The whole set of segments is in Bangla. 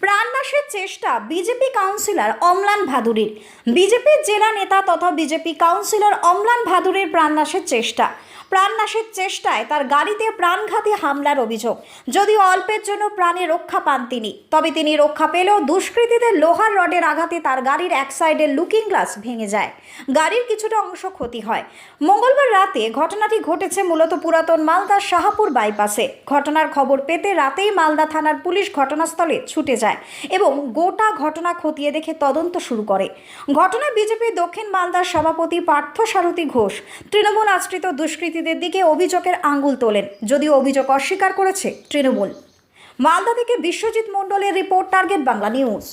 প্রাণনাশের চেষ্টা বিজেপি কাউন্সিলর অম্লান ভাদুরীর। বিজেপির জেলা নেতা তথা বিজেপি কাউন্সিলর অম্লান ভাদুরীর প্রাণনাশের চেষ্টায় তার গাড়িতে প্রাণঘাতী হামলার অভিযোগ। যদিও অল্পের জন্য প্রাণে রক্ষা পান তিনি, তবে তিনি রক্ষা পেলেও দুষ্কৃতীদের লোহার রডের আঘাতে তার গাড়ির এক সাইডের লুকিং গ্লাস ভেঙে যায়, গাড়ির কিছুটা অংশ ক্ষতি হয়। মঙ্গলবার রাতে ঘটনাটি ঘটেছে মূলত পুরাতন মালদা শাহপুর বাইপাসে। ঘটনার খবর পেতে রাতেই মালদা থানার পুলিশ ঘটনাস্থলে ছুটে যায় এবং গোটা ঘটনা খতিয়ে দেখে তদন্ত শুরু করে। ঘটনায় বিজেপি দক্ষিণ মালদার সভাপতি পার্থসারথী ঘোষ তৃণমূল আশ্রিত দুষ্কৃতীদের দিকে অভিযোগের আঙ্গুল তোলেন, যদিও অভিযোগ অস্বীকার করেছে তৃণমূল। মালদা থেকে বিশ্বজিৎ মণ্ডলের রিপোর্ট, টার্গেট বাংলা নিউজ।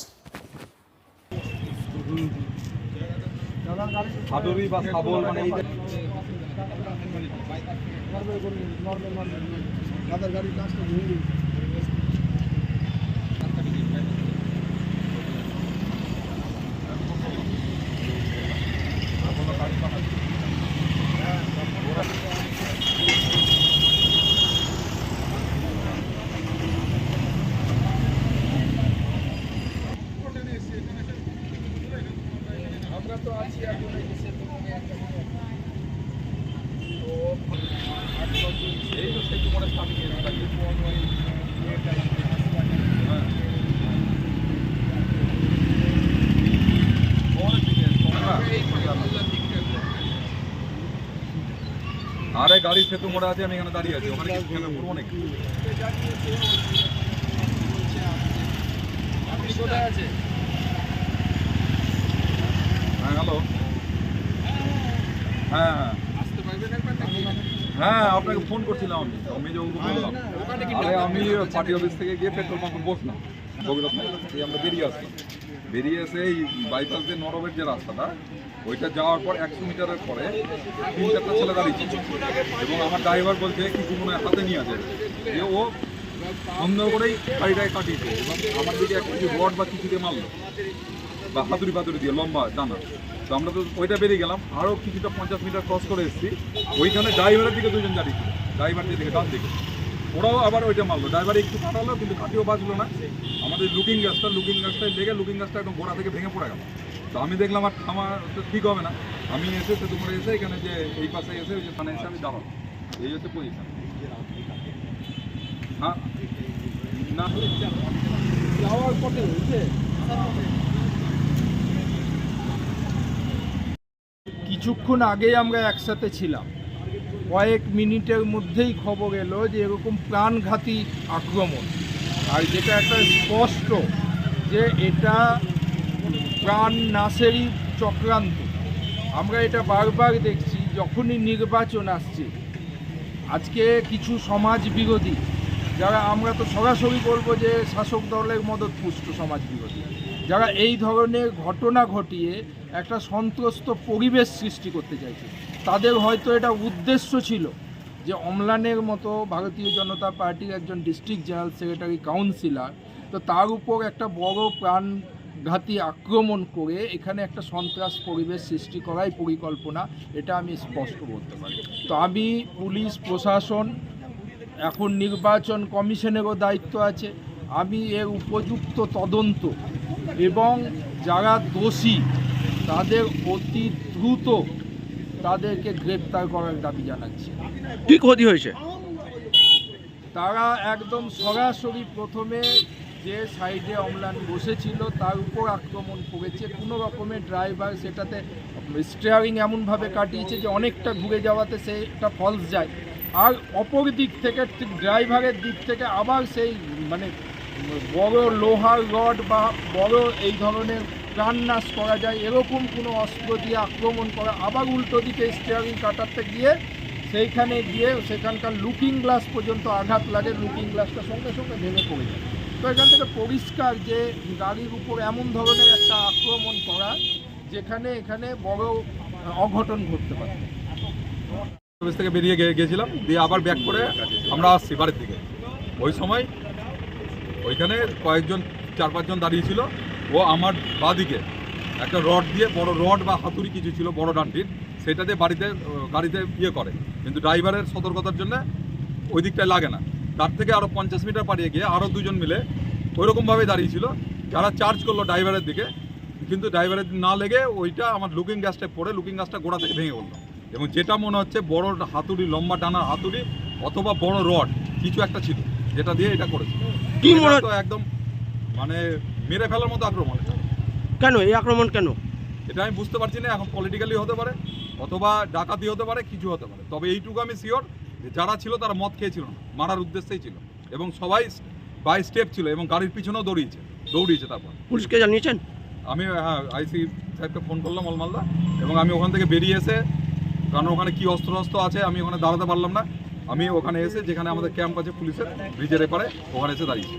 আরে গাড়ি সেতু মোড়ে আছে, আমি এখানে দাঁড়িয়ে আছি, ওখানে কিছু কেনা করবো নাকি? হ্যাঁ হ্যালো, হ্যাঁ হ্যাঁ আপনাকে ফোন করছিলাম। আমি যে বললাম, আরে আমি পার্টি অফিস থেকে গিয়ে পেট্রোল পাম্পে বসলাম, আমরা বেরিয়ে আসলাম। বেরিয়ে এসে এই বাইপাস দিয়ে নরবের যে রাস্তাটা, ওইটা যাওয়ার পর 100 মিটারের পরে 3-4টা ছেলে দাঁড়িয়েছে এবং আমার ড্রাইভার বলছে কিছু মনে হয় হাতে নিয়ে আছে, যে ও সন্দেহ করেই গাড়িটাকে কাটিয়েছে এবং আমার দিকে একটা কিছু রড বা কিছু দিয়ে মারলো বা হাতুড়ি দিয়ে লম্বা জানা। তো আমরা তো ওইটা বেরিয়ে গেলাম, আরও কিছুটা 50 মিটার ক্রস করে এসেছি, ওইখানে ড্রাইভারের দিকে দুজন দাঁড়িয়েছিল, ড্রাইভার দিকে ডান দিকে, ওরাও আবার ওইটা মারলো। ড্রাইভার একটু কাটালো কিন্তু কাটিও বাঁচলো না। আমাদের লুকিং গ্লাসটায় লেগে লুকিং গ্লাসটা একদম গোড়া থেকে ভেঙে পড়ে গেল। তো আমি দেখলাম আর থামা ঠিক হবে না, আমি এসে সেতু করে এসে এখানে যে এই পাশে এসে ওই যে থানায় এসে আমি দাঁড়াবো, এই হচ্ছে পজিশন। হ্যাঁ না কিছুক্ষণ আগেই আমরা একসাথে ছিলাম, কয়েক মিনিটের মধ্যেই খবর এলো যে এরকম প্রাণঘাতী আক্রমণ, আর যেটা একটা স্পষ্ট যে এটা প্রাণ নাশেরই চক্রান্ত। আমরা এটা বারবার দেখছি যখনই নির্বাচন আসছে। আজকে কিছু সমাজ বিরোধী, যারা আমরা তো সরাসরি বলবো যে শাসক দলের মদতপুষ্ট সমাজ বিরোধী, যারা এই ধরনের ঘটনা ঘটিয়ে একটা সন্ত্রস্ত পরিবেশ সৃষ্টি করতে চাইছে, তাদের হয়তো এটা উদ্দেশ্য ছিল যে অম্লানের মতো ভারতীয় জনতা পার্টির একজন ডিস্ট্রিক্ট জেনারেল সেক্রেটারি কাউন্সিলর, তো তার উপর একটা বড় প্রাণঘাতী আক্রমণ করে এখানে একটা সন্ত্রাস পরিবেশ সৃষ্টি করাই পরিকল্পনা, এটা আমি স্পষ্ট বলতে পারি। তো আমি পুলিশ প্রশাসন, এখন নির্বাচন কমিশনেরও দায়িত্ব আছে, আমি এর উপযুক্ত তদন্ত এবং যারা দোষী তাদের অতি দ্রুত তাদেরকে গ্রেপ্তার করার দাবি জানাচ্ছি। কি ক্ষতি হয়েছে? তারা একদম সরাসরি প্রথমে যে সাইডে অম্লান বসেছিল তার উপর আক্রমণ করেছে। কোনো রকমের ড্রাইভার সেটাতে স্টিয়ারিং এমনভাবে কাটিয়েছে যে অনেকটা ঘুরে যাওয়াতে সেটা ফলস যায়, আর অপর দিক থেকে ঠিক ড্রাইভারের দিক থেকে আবার সেই বড় লোহার রড বা বড় এই ধরনের প্রাণনাশ করা যায় এরকম কোনো অস্ত্র দিয়ে আক্রমণ করা, আবার উল্টো দিকে স্টিয়ারিং কাটাতে গিয়ে সেইখানে গিয়ে সেখানকার লুকিং গ্লাস পর্যন্ত আঘাত লাগে, লুকিং গ্লাসটা সঙ্গে সঙ্গে ভেঙে পড়ে যায়। তো এখান থেকে পরিষ্কার যে গাড়ির উপর এমন ধরনের একটা আক্রমণ করা যেখানে এখানে বড় অঘটন ঘটতে পারে। অফিস থেকে বেরিয়ে গেছিলাম, দিয়ে আবার ব্যাক করে আমরা আসছি বাড়ির দিকে। ওই সময় ওইখানে কয়েকজন 4-5 জন দাঁড়িয়েছিল, ও আমার বাদিকে একটা রড দিয়ে, বড় রড বা হাতুড়ি কিছু ছিল বড় ডান্টির, সেটা দিয়ে গাড়িতে ইয়ে করে, কিন্তু ড্রাইভারের সতর্কতার জন্য ওই দিকটায় লাগে না। তার থেকে আরও 50 মিটার পাড়িয়ে গিয়ে আরও দুজন মিলে ওইরকমভাবে দাঁড়িয়েছিল। যারা চার্জ করলো ড্রাইভারের দিকে, কিন্তু ড্রাইভারের না লেগে ওইটা আমার লুকিং গ্লাসটা পড়ে লুকিং গ্লাসটা গোড়া থেকে ভেঙে পড়লো। এবং যেটা মনে হচ্ছে বড় হাতুড়ি, লম্বা টানা হাতুড়ি অথবা বড় রড কিছু একটা ছিল, যেটা দিয়ে এটা করেছে। কি মনে তো একদম মানে মেরে ফেলার মতো আক্রমণ এটা। কেন এই আক্রমণ কেন? এটা আমি বুঝতে পারছি না। এখন পলিটিক্যালি হতে পারে অথবা ডাকাতি হতে পারে, কিছু হতে পারে। তবে এইটুকু আমি শিওর যে যারা ছিল তারা মদ খেয়েছিল না, মারার উদ্দেশ্যেই ছিল এবং সবাই বাই স্টেপ ছিল এবং গাড়ির পিছনেও দৌড়িয়েছে। তারপর পুলিশকে জানিয়েছেন? আমি আইসি সাহেবকে ফোন করলাম অলমালদা, এবং আমি ওখান থেকে বেরিয়ে এসে, কারণ ওখানে কি অস্ত্র আছে আমি ওখানে দাঁড়াতে পারলাম না, আমি ওখানে এসে যেখানে আমাদের ক্যাম্প আছে পুলিশের ব্রিজের এপারে ওখানে এসে দাঁড়িয়েছি।